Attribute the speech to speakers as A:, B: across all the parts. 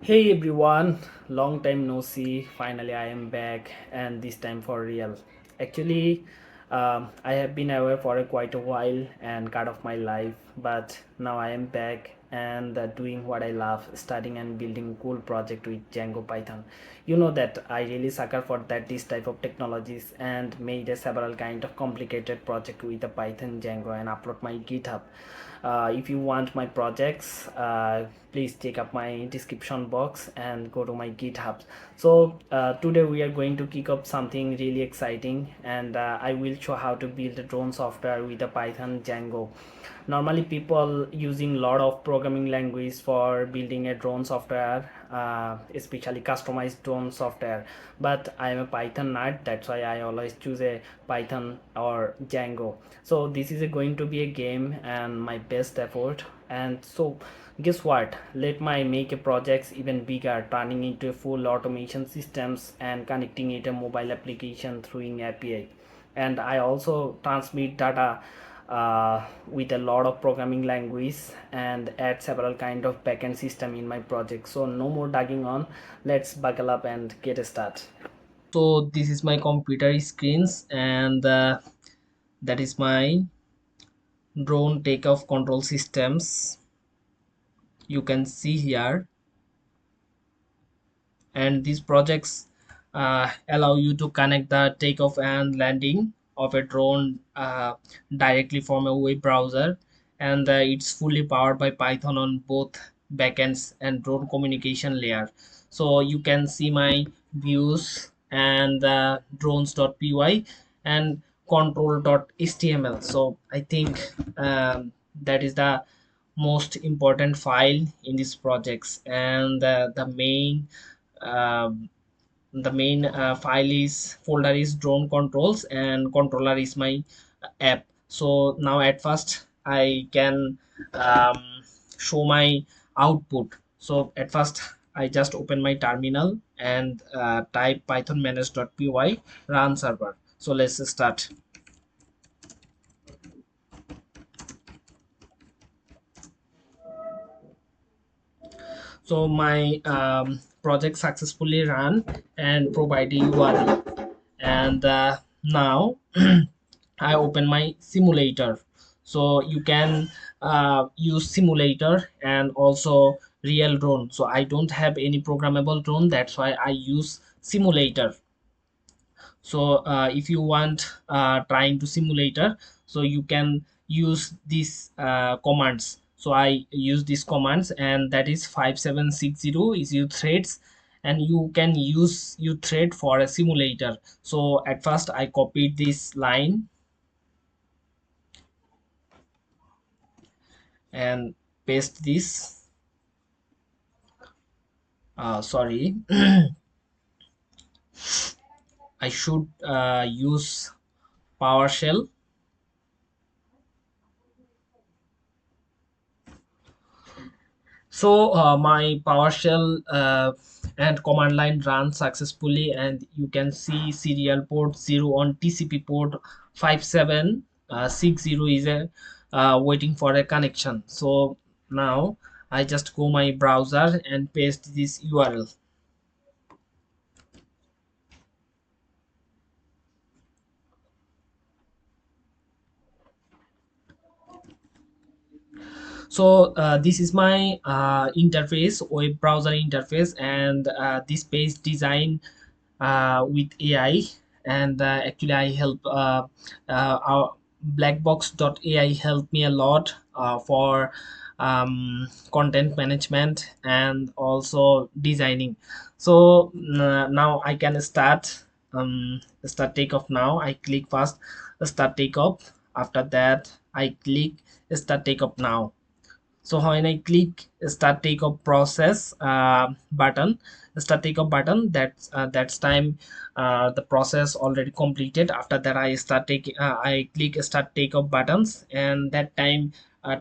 A: Hey everyone, long time no see. Finally, I am back, and this time for real. Actually, I have been away for quite a while and cut off my life, but now I am back and doing what I love, studying and building cool project with Django Python. You know that I really sucker for that this type of technologies and made a several kind of complicated project with the Python Django and upload my GitHub. If you want my projects, please check up my description box and go to my GitHub. So today we are going to kick up something really exciting, and I will show how to build a drone software with a Python Django. Normally people using a lot of programming language for building a drone software, especially customized drone software, but I am a Python nerd. That's why I always choose a Python or Django. So this is going to be a game and my best effort. And so guess what, let my make a projects even bigger, turning into a full automation systems and connecting it a mobile application through an API. And I also transmit data with a lot of programming language and add several kind of backend system in my project. So no more dagging on, let's buckle up and get a start. So this is my computer screens, and that is my drone takeoff control systems. You can see here, and these projects allow you to connect the takeoff and landing of a drone directly from a web browser, and it's fully powered by Python on both backends and drone communication layer. So you can see my views and drones.py and control.html. So I think that is the most important file in these projects, and um, the main file is folder is drone controls, and controller is my app. So now at first I can um, show my output. So at first I just open my terminal and type python manage.py run server. So let's start. So my project successfully ran and provide a URL, and now I open my simulator. So you can use simulator and also real drone. So I don't have any programmable drone, that's why I use simulator. So if you want trying to simulator, so you can use these commands. So I use these commands, and that is 5760 is your threads, and you can use your thread for a simulator. So at first I copied this line and paste this. Sorry, I should use PowerShell. So my PowerShell and command line runs successfully, and you can see serial port 0 on TCP port 5760 is a waiting for a connection. So now I just go my browser and paste this URL. So this is my interface, web browser interface, and this page design with AI. And actually I help our blackbox.ai help me a lot for content management and also designing. So now I can start takeoff. Now I click first start takeoff. After that I click start takeoff now. So when I click start takeoff process button, start takeoff button, that's time the process already completed. After that I click start takeoff buttons, and that time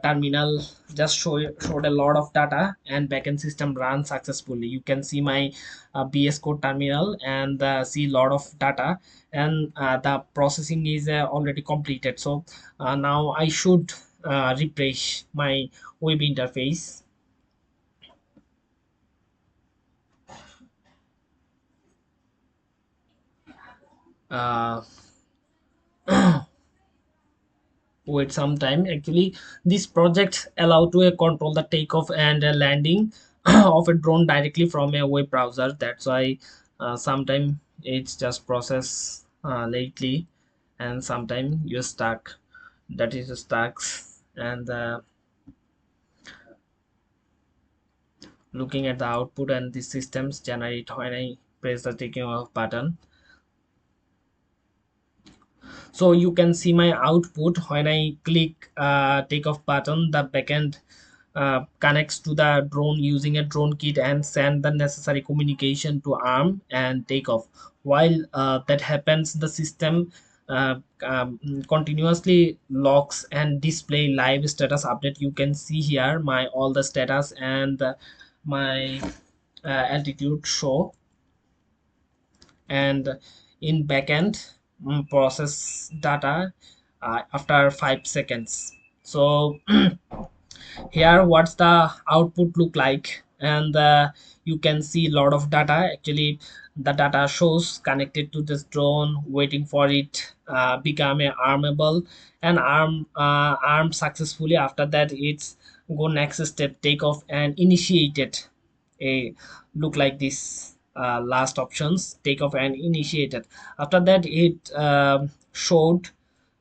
A: terminal just showed a lot of data and backend system ran successfully. You can see my BS code terminal and see lot of data, and the processing is already completed. So now I should refresh my web interface. uh, wait some time. Actually, these projects allow to control the takeoff and landing of a drone directly from a web browser. That's why sometime it's just process lately, and sometime you're stuck. That is stuck. And looking at the output and the systems generate when I press the taking off button. So you can see my output when I click take off button. The backend connects to the drone using a drone kit and send the necessary communication to arm and take off. While that happens, the system continuously logs and display live status update. You can see here my all the status and my altitude show. And in backend, process data after 5 seconds. So here what's the output look like, and you can see a lot of data. Actually, the data shows connected to this drone, waiting for it become a armable and armed successfully. After that, it's go next step, take off and initiated. A look like this, last options, take off and initiated. After that, it showed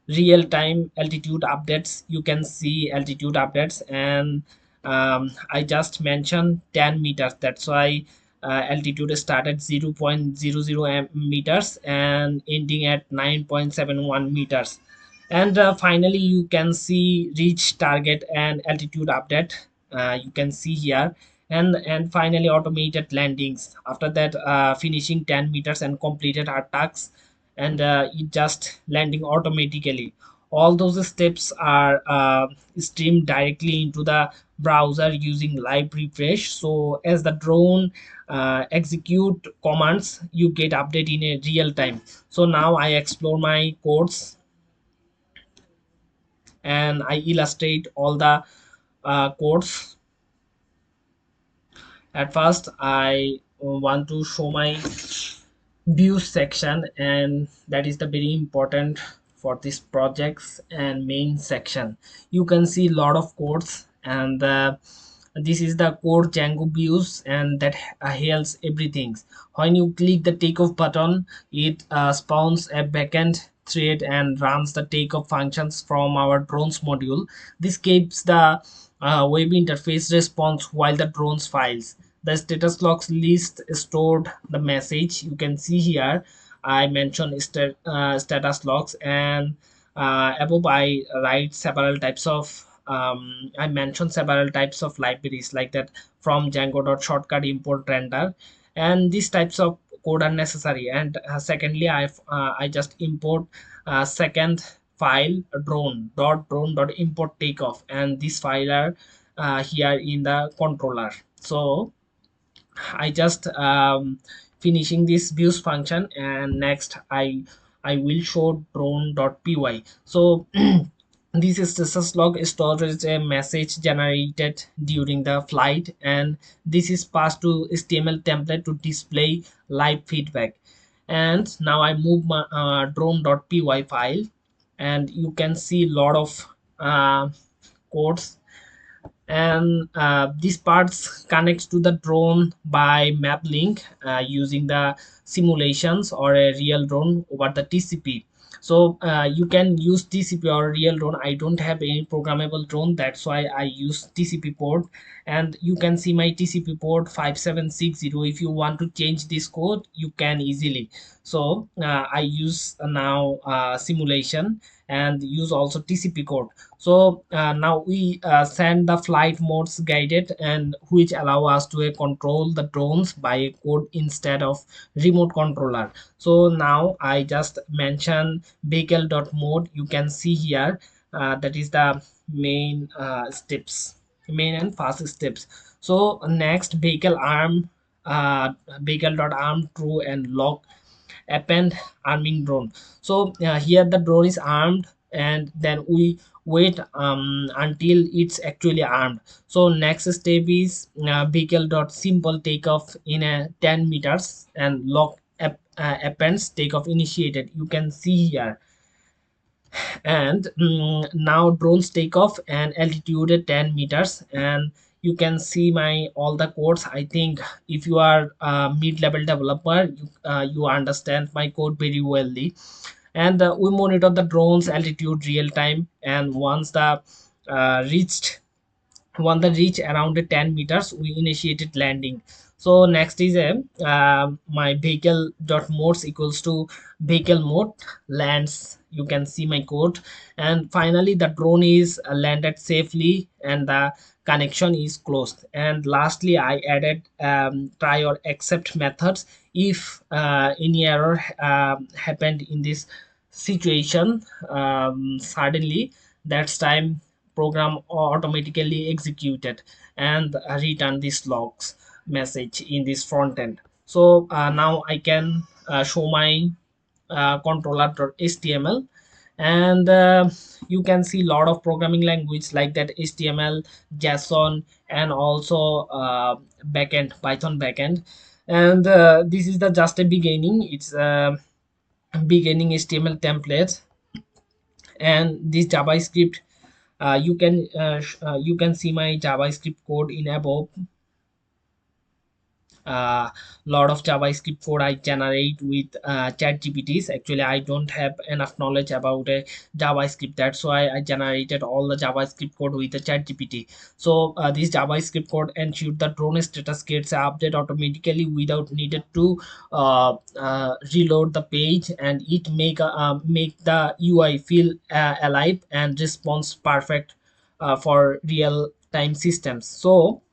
A: real time altitude updates. You can see altitude updates, and I just mentioned 10 meters. That's why altitude started 0.00 meters and ending at 9.71 meters. And finally you can see reach target and altitude update. You can see here. And finally automated landings. After that, finishing 10 meters and completed our tasks, and it just landing automatically. All those steps are streamed directly into the browser using live refresh. So as the drone execute commands, you get update in a real time. So now I explore my codes and I illustrate all the codes. At first I want to show my views section, and that is the very important for this projects and main section. You can see a lot of codes, and this is the code Django views, and that helps everything. When you click the takeoff button, it spawns a backend thread and runs the takeoff functions from our drones module. This keeps the web interface response while the drones files. The status logs list stored the message. You can see here I mentioned status logs, and above I write several types of I mentioned several types of libraries like that from Django.shortcut import render, and these types of code are necessary. And secondly, I just import second file drone.import takeoff, and this file are here in the controller. So I just finishing this views function, and next I will show drone.py. So this is status log stores a message generated during the flight, and this is passed to HTML template to display live feedback. And now I move my drone.py file, and you can see a lot of codes. And these parts connects to the drone by MAVLink using the simulations or a real drone over the TCP. So you can use TCP or real drone. I don't have any programmable drone, that's why I use TCP port. And you can see my TCP port 5760. If you want to change this code, you can easily. So I use now simulation and use also TCP code. So now we send the flight modes guided, and which allow us to control the drones by a code instead of remote controller. So now I just mention vehicle.mode. You can see here that is the main steps, main and fast steps. So next, vehicle arm, vehicle.arm true and lock append arming drone. So here the drone is armed, and then we wait until it's actually armed. So next step is vehicle dot simple takeoff in a 10 meters and lock appends takeoff initiated, you can see here. And now drones take off and altitude at 10 meters, and you can see my all the codes. I think if you are a mid-level developer, you understand my code very well. And we monitor the drones altitude real time, and once the reached when they reach around 10 meters, we initiated landing. So next is a my vehicle dot modes equals to vehicle mode lands, you can see my code. And finally the drone is landed safely and the connection is closed. And lastly I added try or accept methods. If any error happened in this situation, suddenly that's time program automatically executed and return this logs message in this front end. So now I can show my controller.html. And you can see a lot of programming language like that, html, json, and also backend, python backend. And this is the just a beginning, it's beginning html templates. And this javascript, you can see my javascript code in above. Lot of javascript code I generate with chat gpts. Actually I don't have enough knowledge about javascript, that's why I generated all the javascript code with the chat gpt. So this javascript code ensure the drone status gets updated automatically without needed to reload the page, and it make the ui feel alive and response perfect for real time systems. So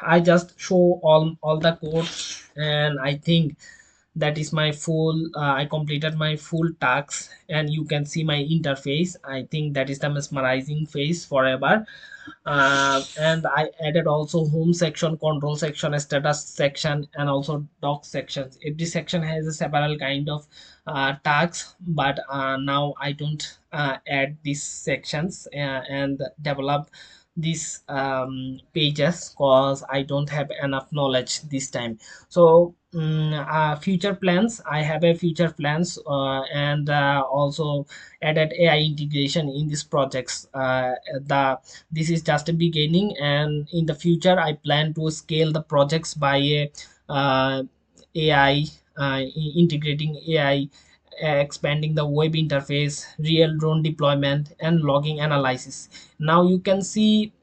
A: I just show all the code, and I think that is my full I completed my full tasks. And you can see my interface, I think that is the mesmerizing face forever. And I added also home section, control section, status section, and also doc sections. Every section has a several kind of tags, but now I don't add these sections and develop these pages because I don't have enough knowledge this time. So future plans, I have a future plans, and also added ai integration in these projects. The This is just a beginning, and in the future I plan to scale the projects by a ai, integrating ai, expanding the web interface, real drone deployment, and logging analysis. Now you can see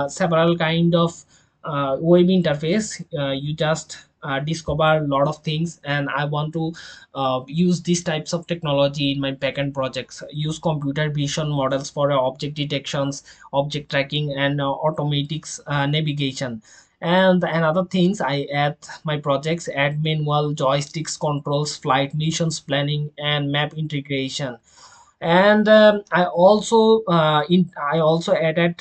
A: several kind of web interface. You just discover a lot of things, and I want to use these types of technology in my backend projects. Use computer vision models for object detections, object tracking, and automatics navigation. And another things I add my projects, add manual joysticks controls, flight missions planning, and map integration. And I also added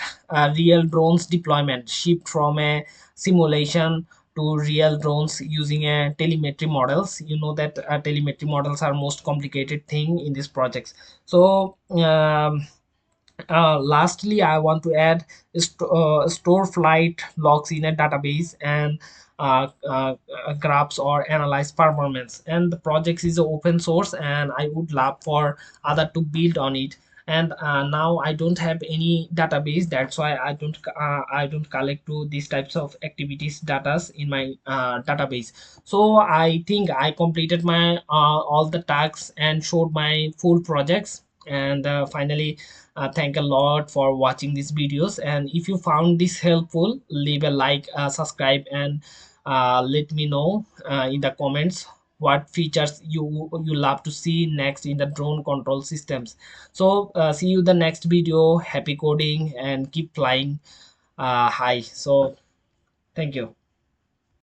A: real drones deployment, shift from a simulation to real drones using a telemetry models. You know that telemetry models are most complicated thing in these projects. So lastly I want to add store flight logs in a database, and graphs or analyze performance. And the project is open source, and I would love for other to build on it. And now I don't have any database, that's why I don't collect to these types of activities datas in my database. So I think I completed my all the tasks and showed my full projects. And finally thank a lot for watching these videos, and if you found this helpful, leave a like, subscribe, and let me know in the comments what features you love to see next in the drone control systems. So see you the next video. Happy coding and keep flying high. So thank you.